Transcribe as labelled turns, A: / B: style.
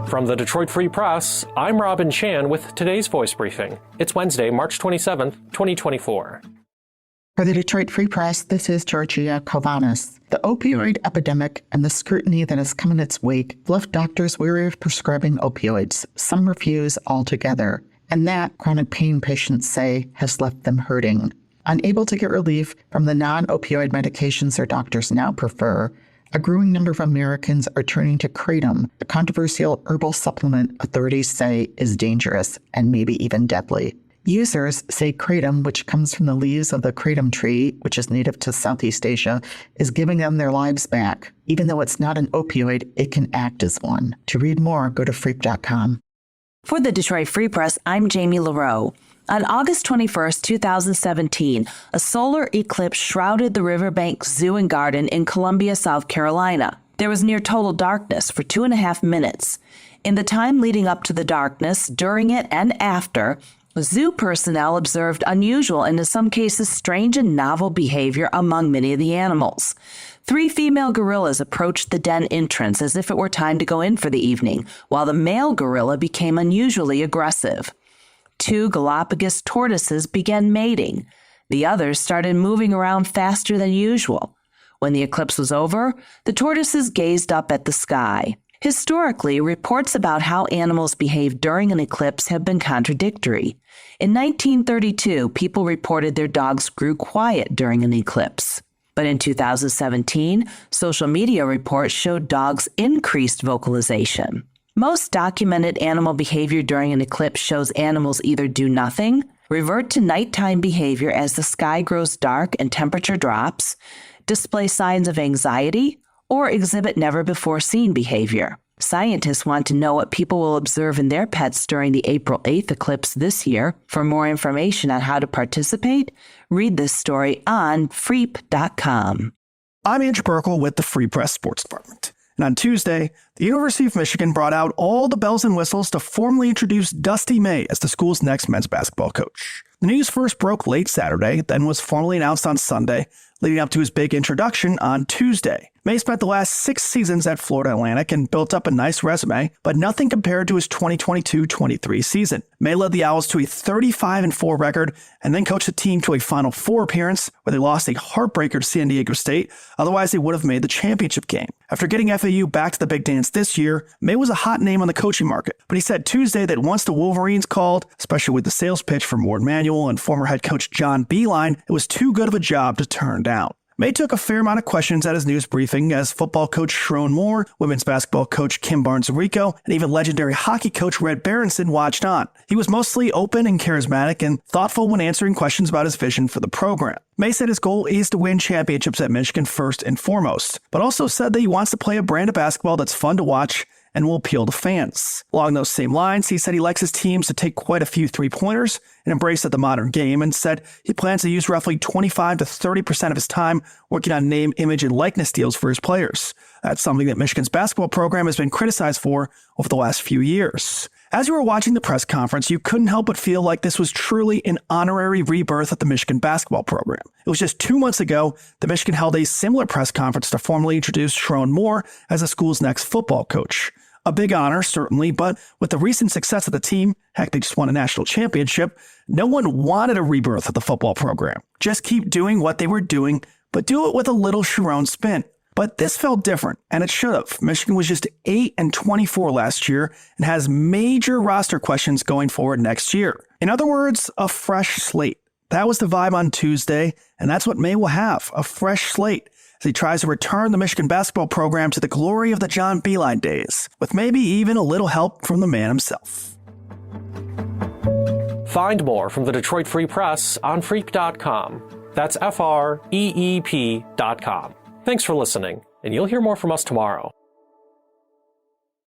A: From the Detroit Free Press, I'm Robin Chan with today's voice briefing. It's Wednesday, March 27th, 2024.
B: For the Detroit Free Press, this is Georgia Kovanis. The opioid epidemic and the scrutiny that has come in its wake left doctors weary of prescribing opioids. Some refuse altogether. And that, chronic pain patients say, has left them hurting. Unable to get relief from the non-opioid medications their doctors now prefer, a growing number of Americans are turning to Kratom, a controversial herbal supplement authorities say is dangerous and maybe even deadly. Users say Kratom, which comes from the leaves of the kratom tree, which is native to Southeast Asia, is giving them their lives back. Even though it's not an opioid, it can act as one. To read more, go to freep.com.
C: For the Detroit Free Press, I'm Jamie LaRoe. On August 21st, 2017, a solar eclipse shrouded the Riverbank Zoo and Garden in Columbia, South Carolina. There was near total darkness for 2.5 minutes. In the time leading up to the darkness, during it, and after, zoo personnel observed unusual and in some cases strange and novel behavior among many of the animals. 3 female gorillas approached the den entrance as if it were time to go in for the evening, while the male gorilla became unusually aggressive. 2 Galapagos tortoises began mating. The others started moving around faster than usual. When the eclipse was over, the tortoises gazed up at the sky. Historically, reports about how animals behave during an eclipse have been contradictory. In 1932, people reported their dogs grew quiet during an eclipse. But in 2017, social media reports showed dogs increased vocalization. Most documented animal behavior during an eclipse shows animals either do nothing, revert to nighttime behavior as the sky grows dark and temperature drops, display signs of anxiety, or exhibit never-before-seen behavior. Scientists want to know what people will observe in their pets during the April 8th eclipse this year. For more information on how to participate, read this story on freep.com.
D: I'm Andrew Burkle with the Free Press Sports Department. And on Tuesday, the University of Michigan brought out all the bells and whistles to formally introduce Dusty May as the school's next men's basketball coach. The news first broke late Saturday, then was formally announced on Sunday, leading up to his big introduction on Tuesday. May spent the last 6 seasons at Florida Atlantic and built up a nice resume, but nothing compared to his 2022-23 season. May led the Owls to a 35-4 record and then coached the team to a Final Four appearance where they lost a heartbreaker to San Diego State. Otherwise, they would have made the championship game. After getting FAU back to the big dance this year, May was a hot name on the coaching market, but he said Tuesday that once the Wolverines called, especially with the sales pitch from Ward Manuel and former head coach John Beilein, it was too good of a job to turn down. May took a fair amount of questions at his news briefing as football coach Sherrone Moore, women's basketball coach Kim Barnes-Enrico, and even legendary hockey coach Red Berenson watched on. He was mostly open and charismatic and thoughtful when answering questions about his vision for the program. May said his goal is to win championships at Michigan first and foremost, but also said that he wants to play a brand of basketball that's fun to watch and will appeal to fans. Along those same lines, he said he likes his teams to take quite a few three-pointers and embrace the modern game, and said he plans to use roughly 25 to 30% of his time working on name, image, and likeness deals for his players. That's something that Michigan's basketball program has been criticized for over the last few years. As you were watching the press conference, you couldn't help but feel like this was truly an honorary rebirth of the Michigan basketball program. It was just 2 months ago that Michigan held a similar press conference to formally introduce Sherrone Moore as the school's next football coach. A big honor, certainly, but with the recent success of the team, heck, they just won a national championship, no one wanted a rebirth of the football program. Just keep doing what they were doing, but do it with a little Sherrone spin. But this felt different, and it should have. Michigan was just 8-24 last year and has major roster questions going forward next year. In other words, a fresh slate. That was the vibe on Tuesday, and that's what May will have, a fresh slate, as he tries to return the Michigan basketball program to the glory of the John Beilein days, with maybe even a little help from the man himself.
A: Find more from the Detroit Free Press on freep.com. That's FREEP.com. Thanks for listening, and you'll hear more from us tomorrow.